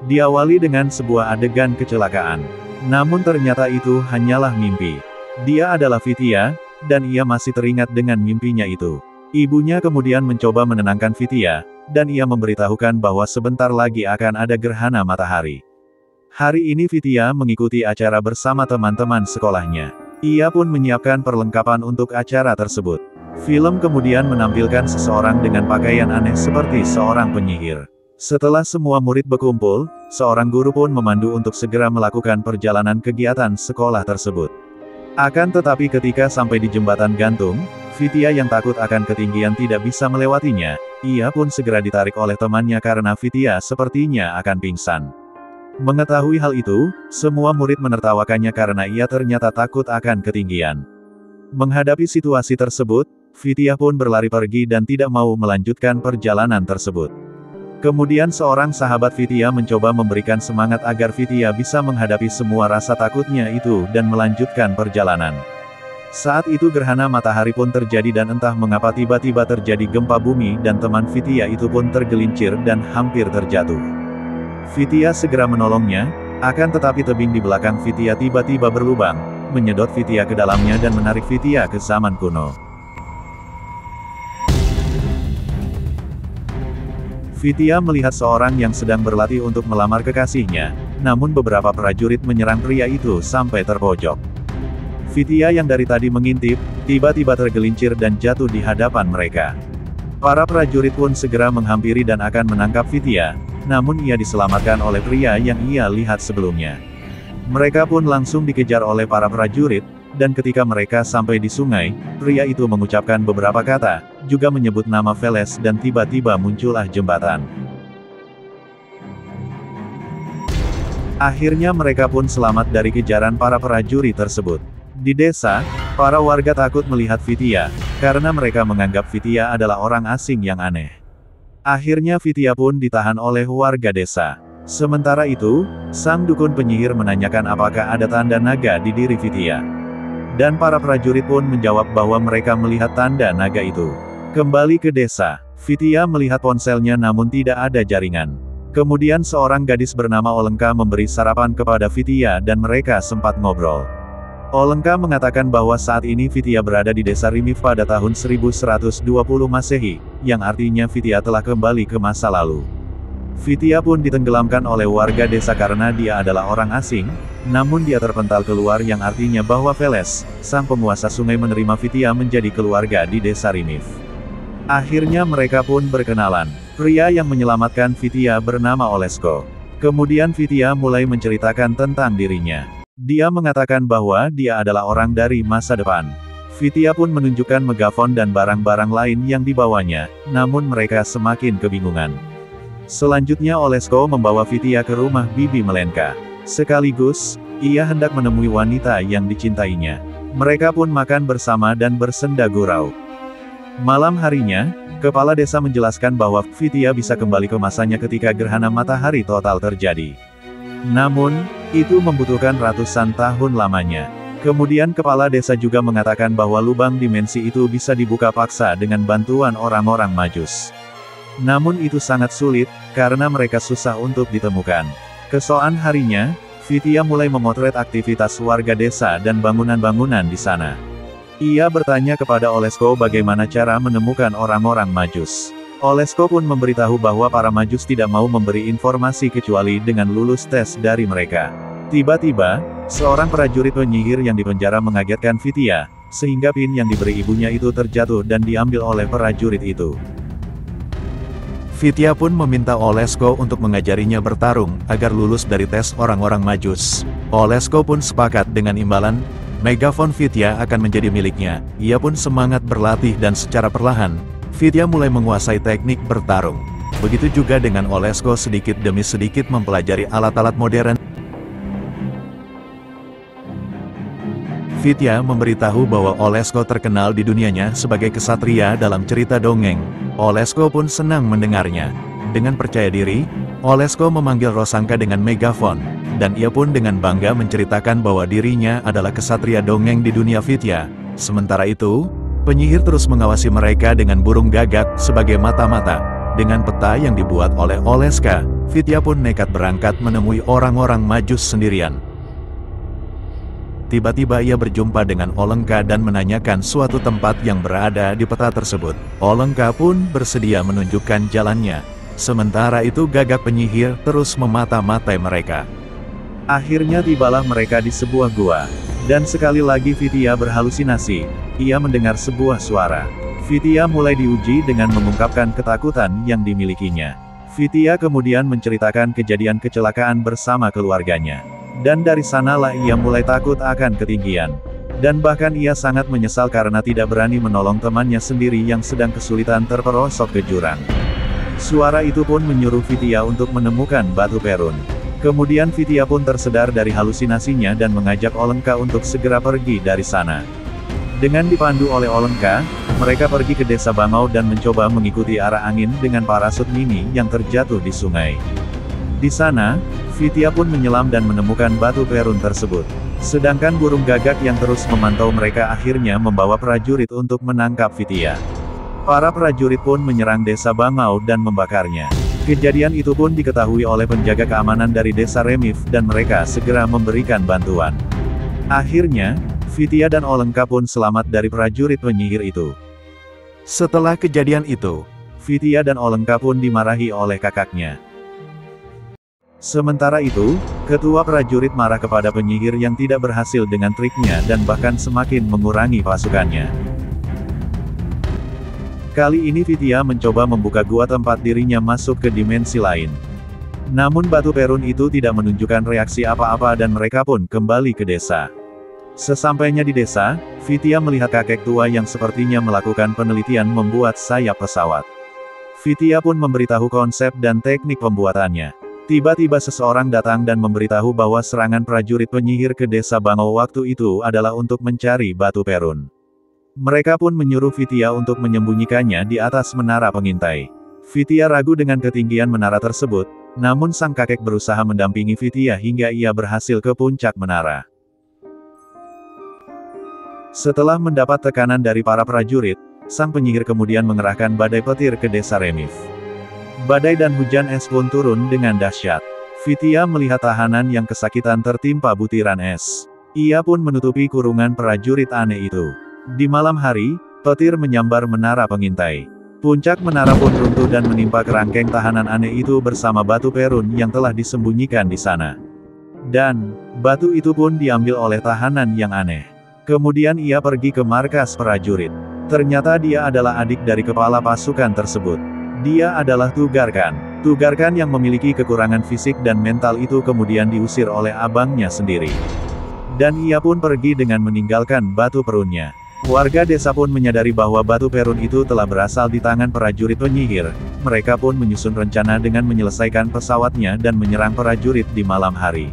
Diawali dengan sebuah adegan kecelakaan. Namun ternyata itu hanyalah mimpi. Dia adalah Vidya, dan ia masih teringat dengan mimpinya itu. Ibunya kemudian mencoba menenangkan Vidya, dan ia memberitahukan bahwa sebentar lagi akan ada gerhana matahari. Hari ini Vidya mengikuti acara bersama teman-teman sekolahnya. Ia pun menyiapkan perlengkapan untuk acara tersebut. Film kemudian menampilkan seseorang dengan pakaian aneh seperti seorang penyihir. Setelah semua murid berkumpul, seorang guru pun memandu untuk segera melakukan perjalanan kegiatan sekolah tersebut. Akan tetapi ketika sampai di jembatan gantung, Vidya yang takut akan ketinggian tidak bisa melewatinya, ia pun segera ditarik oleh temannya karena Vidya sepertinya akan pingsan. Mengetahui hal itu, semua murid menertawakannya karena ia ternyata takut akan ketinggian. Menghadapi situasi tersebut, Vidya pun berlari pergi dan tidak mau melanjutkan perjalanan tersebut. Kemudian seorang sahabat Vidya mencoba memberikan semangat agar Vidya bisa menghadapi semua rasa takutnya itu dan melanjutkan perjalanan. Saat itu gerhana matahari pun terjadi dan entah mengapa tiba-tiba terjadi gempa bumi dan teman Vidya itu pun tergelincir dan hampir terjatuh. Vidya segera menolongnya, akan tetapi tebing di belakang Vidya tiba-tiba berlubang, menyedot Vidya ke dalamnya dan menarik Vidya ke zaman kuno. Vidya melihat seorang yang sedang berlatih untuk melamar kekasihnya, namun beberapa prajurit menyerang pria itu sampai terpojok. Vidya yang dari tadi mengintip, tiba-tiba tergelincir dan jatuh di hadapan mereka. Para prajurit pun segera menghampiri dan akan menangkap Vidya, namun ia diselamatkan oleh pria yang ia lihat sebelumnya. Mereka pun langsung dikejar oleh para prajurit, dan ketika mereka sampai di sungai, pria itu mengucapkan beberapa kata, juga menyebut nama Veles dan tiba-tiba muncullah jembatan. Akhirnya mereka pun selamat dari kejaran para prajurit tersebut. Di desa, para warga takut melihat Vidya, karena mereka menganggap Vidya adalah orang asing yang aneh. Akhirnya Vidya pun ditahan oleh warga desa. Sementara itu, sang dukun penyihir menanyakan apakah ada tanda naga di diri Vidya. Dan para prajurit pun menjawab bahwa mereka melihat tanda naga itu. Kembali ke desa, Vidya melihat ponselnya namun tidak ada jaringan. Kemudian seorang gadis bernama Olenka memberi sarapan kepada Vidya dan mereka sempat ngobrol. Olenka mengatakan bahwa saat ini Vidya berada di desa Rimif pada tahun 1120 Masehi, yang artinya Vidya telah kembali ke masa lalu. Vidya pun ditenggelamkan oleh warga desa karena dia adalah orang asing, namun dia terpental keluar yang artinya bahwa Veles, sang penguasa sungai menerima Vidya menjadi keluarga di desa Rimif. Akhirnya mereka pun berkenalan. Pria yang menyelamatkan Vidya bernama Olesko. Kemudian Vidya mulai menceritakan tentang dirinya. Dia mengatakan bahwa dia adalah orang dari masa depan. Vidya pun menunjukkan megafon dan barang-barang lain yang dibawanya, namun mereka semakin kebingungan. Selanjutnya Olesko membawa Vidya ke rumah Bibi Melenka. Sekaligus, ia hendak menemui wanita yang dicintainya. Mereka pun makan bersama dan bersenda gurau. Malam harinya, kepala desa menjelaskan bahwa Vidya bisa kembali ke masanya ketika gerhana matahari total terjadi. Namun, itu membutuhkan ratusan tahun lamanya. Kemudian kepala desa juga mengatakan bahwa lubang dimensi itu bisa dibuka paksa dengan bantuan orang-orang Majus. Namun itu sangat sulit, karena mereka susah untuk ditemukan. Keesokan harinya, Vidya mulai memotret aktivitas warga desa dan bangunan-bangunan di sana. Ia bertanya kepada Olesko bagaimana cara menemukan orang-orang Majus. Olesko pun memberitahu bahwa para Majus tidak mau memberi informasi kecuali dengan lulus tes dari mereka. Tiba-tiba, seorang prajurit penyihir yang dipenjara mengagetkan Vidya, sehingga pin yang diberi ibunya itu terjatuh dan diambil oleh prajurit itu. Vidya pun meminta Olesko untuk mengajarinya bertarung, agar lulus dari tes orang-orang Majus. Olesko pun sepakat dengan imbalan, megafon Vidya akan menjadi miliknya. Ia pun semangat berlatih dan secara perlahan, Vidya mulai menguasai teknik bertarung. Begitu juga dengan Olesko sedikit demi sedikit mempelajari alat-alat modern. Vidya memberitahu bahwa Olesko terkenal di dunianya sebagai kesatria dalam cerita dongeng. Olesko pun senang mendengarnya. Dengan percaya diri, Olesko memanggil Rosangka dengan megafon, dan ia pun dengan bangga menceritakan bahwa dirinya adalah kesatria dongeng di dunia Vidya. Sementara itu, penyihir terus mengawasi mereka dengan burung gagak sebagai mata-mata. Dengan peta yang dibuat oleh Oleska, Fitya pun nekat berangkat menemui orang-orang Majus sendirian. Tiba-tiba ia berjumpa dengan Olenka dan menanyakan suatu tempat yang berada di peta tersebut. Olenka pun bersedia menunjukkan jalannya. Sementara itu Gagak penyihir terus memata-matai mereka. Akhirnya tibalah mereka di sebuah gua. Dan sekali lagi Fitya berhalusinasi. Ia mendengar sebuah suara. Fitya mulai diuji dengan mengungkapkan ketakutan yang dimilikinya. Fitya kemudian menceritakan kejadian kecelakaan bersama keluarganya. Dan dari sanalah ia mulai takut akan ketinggian. Dan bahkan ia sangat menyesal karena tidak berani menolong temannya sendiri yang sedang kesulitan terperosok ke jurang. Suara itu pun menyuruh Fitya untuk menemukan batu perun. Kemudian Fitya pun tersedar dari halusinasinya dan mengajak Olenka untuk segera pergi dari sana. Dengan dipandu oleh Olenka, mereka pergi ke desa Bangau dan mencoba mengikuti arah angin dengan parasut mini yang terjatuh di sungai. Di sana, Fitya pun menyelam dan menemukan batu perun tersebut. Sedangkan burung gagak yang terus memantau mereka akhirnya membawa prajurit untuk menangkap Fitya. Para prajurit pun menyerang desa Bangau dan membakarnya. Kejadian itu pun diketahui oleh penjaga keamanan dari desa Remif dan mereka segera memberikan bantuan. Akhirnya, Fitya dan Olenka pun selamat dari prajurit penyihir itu. Setelah kejadian itu, Fitya dan Olenka pun dimarahi oleh kakaknya. Sementara itu, ketua prajurit marah kepada penyihir yang tidak berhasil dengan triknya dan bahkan semakin mengurangi pasukannya. Kali ini Fitya mencoba membuka gua tempat dirinya masuk ke dimensi lain. Namun batu perun itu tidak menunjukkan reaksi apa-apa dan mereka pun kembali ke desa. Sesampainya di desa, Fitya melihat kakek tua yang sepertinya melakukan penelitian membuat sayap pesawat. Fitya pun memberitahu konsep dan teknik pembuatannya. Tiba-tiba seseorang datang dan memberitahu bahwa serangan prajurit penyihir ke desa Bangau waktu itu adalah untuk mencari batu perun. Mereka pun menyuruh Fitya untuk menyembunyikannya di atas menara pengintai. Fitya ragu dengan ketinggian menara tersebut, namun sang kakek berusaha mendampingi Fitya hingga ia berhasil ke puncak menara. Setelah mendapat tekanan dari para prajurit, sang penyihir kemudian mengerahkan badai petir ke desa Remif. Badai dan hujan es pun turun dengan dahsyat. Fitya melihat tahanan yang kesakitan tertimpa butiran es. Ia pun menutupi kurungan prajurit aneh itu. Di malam hari, petir menyambar menara pengintai. Puncak menara pun runtuh dan menimpa kerangkeng tahanan aneh itu bersama batu perun yang telah disembunyikan di sana. Dan, batu itu pun diambil oleh tahanan yang aneh. Kemudian ia pergi ke markas prajurit. Ternyata dia adalah adik dari kepala pasukan tersebut. Dia adalah Tugarkan. Tugarkan yang memiliki kekurangan fisik dan mental itu kemudian diusir oleh abangnya sendiri. Dan ia pun pergi dengan meninggalkan batu perunnya. Warga desa pun menyadari bahwa batu perun itu telah berasal di tangan prajurit penyihir. Mereka pun menyusun rencana dengan menyelesaikan pesawatnya dan menyerang prajurit di malam hari.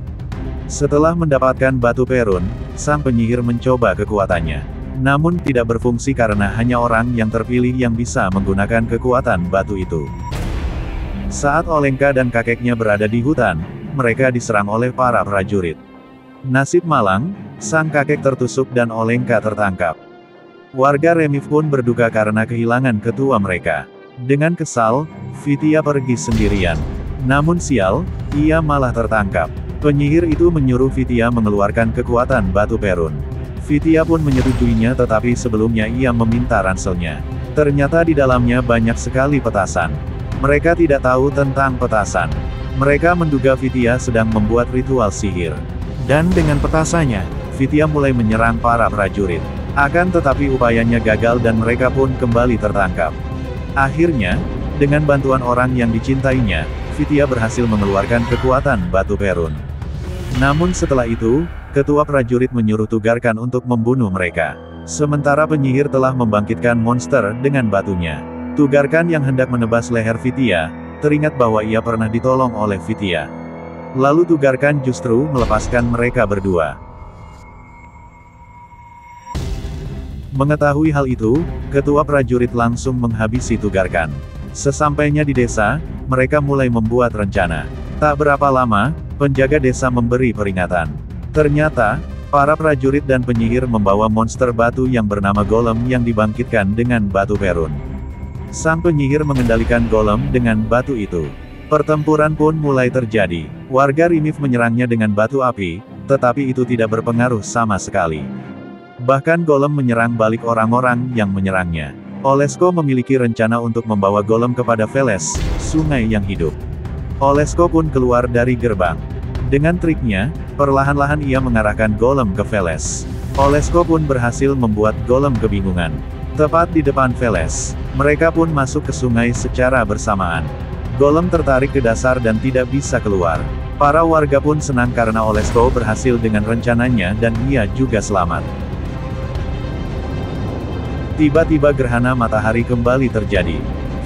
Setelah mendapatkan batu perun, sang penyihir mencoba kekuatannya. Namun tidak berfungsi karena hanya orang yang terpilih yang bisa menggunakan kekuatan batu itu. Saat Olenka dan kakeknya berada di hutan, mereka diserang oleh para prajurit. Nasib malang, sang kakek tertusuk dan Olenka tertangkap. Warga Remif pun berduka karena kehilangan ketua mereka. Dengan kesal, Fitya pergi sendirian. Namun sial, ia malah tertangkap. Penyihir itu menyuruh Fitya mengeluarkan kekuatan batu perun. Fitya pun menyetujuinya tetapi sebelumnya ia meminta ranselnya. Ternyata di dalamnya banyak sekali petasan. Mereka tidak tahu tentang petasan. Mereka menduga Fitya sedang membuat ritual sihir. Dan dengan petasannya, Fitya mulai menyerang para prajurit. Akan tetapi upayanya gagal dan mereka pun kembali tertangkap. Akhirnya, dengan bantuan orang yang dicintainya, Fitya berhasil mengeluarkan kekuatan batu perun. Namun setelah itu, ketua prajurit menyuruh Tugarkan untuk membunuh mereka. Sementara penyihir telah membangkitkan monster dengan batunya. Tugarkan yang hendak menebas leher Fitya, teringat bahwa ia pernah ditolong oleh Fitya. Lalu Tugarkan justru melepaskan mereka berdua. Mengetahui hal itu, ketua prajurit langsung menghabisi Tugarkan. Sesampainya di desa, mereka mulai membuat rencana. Tak berapa lama, penjaga desa memberi peringatan. Ternyata, para prajurit dan penyihir membawa monster batu yang bernama Golem yang dibangkitkan dengan batu perun. Sang penyihir mengendalikan golem dengan batu itu. Pertempuran pun mulai terjadi. Warga Rimif menyerangnya dengan batu api, tetapi itu tidak berpengaruh sama sekali. Bahkan golem menyerang balik orang-orang yang menyerangnya. Olesko memiliki rencana untuk membawa golem kepada Veles, sungai yang hidup. Olesko pun keluar dari gerbang. Dengan triknya, perlahan-lahan ia mengarahkan golem ke Veles. Olesko pun berhasil membuat golem kebingungan. Tepat di depan Veles, mereka pun masuk ke sungai secara bersamaan. Golem tertarik ke dasar dan tidak bisa keluar. Para warga pun senang karena Olesko berhasil dengan rencananya dan ia juga selamat. Tiba-tiba gerhana matahari kembali terjadi.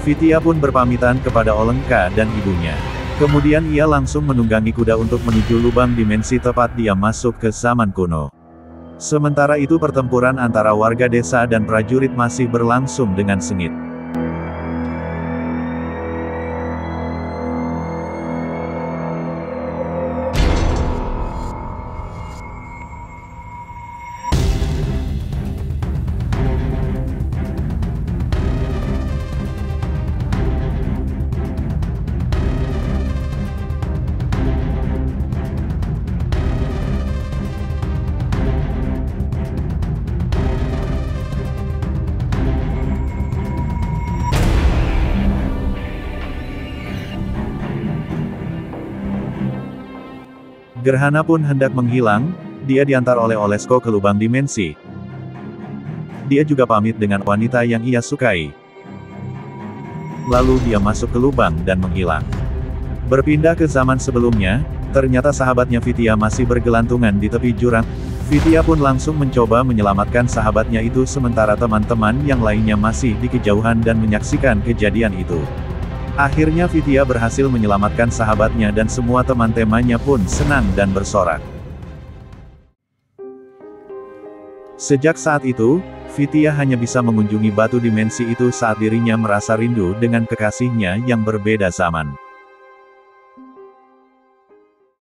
Vitya pun berpamitan kepada Olenka dan ibunya. Kemudian ia langsung menunggangi kuda untuk menuju lubang dimensi tepat dia masuk ke zaman kuno. Sementara itu pertempuran antara warga desa dan prajurit masih berlangsung dengan sengit. Gerhana pun hendak menghilang, dia diantar oleh Olesko ke lubang dimensi. Dia juga pamit dengan wanita yang ia sukai. Lalu dia masuk ke lubang dan menghilang. Berpindah ke zaman sebelumnya, ternyata sahabatnya Vitya masih bergelantungan di tepi jurang. Vitya pun langsung mencoba menyelamatkan sahabatnya itu sementara teman-teman yang lainnya masih di kejauhan dan menyaksikan kejadian itu. Akhirnya Vitya berhasil menyelamatkan sahabatnya dan semua teman-temannya pun senang dan bersorak. Sejak saat itu, Vitya hanya bisa mengunjungi batu dimensi itu saat dirinya merasa rindu dengan kekasihnya yang berbeda zaman.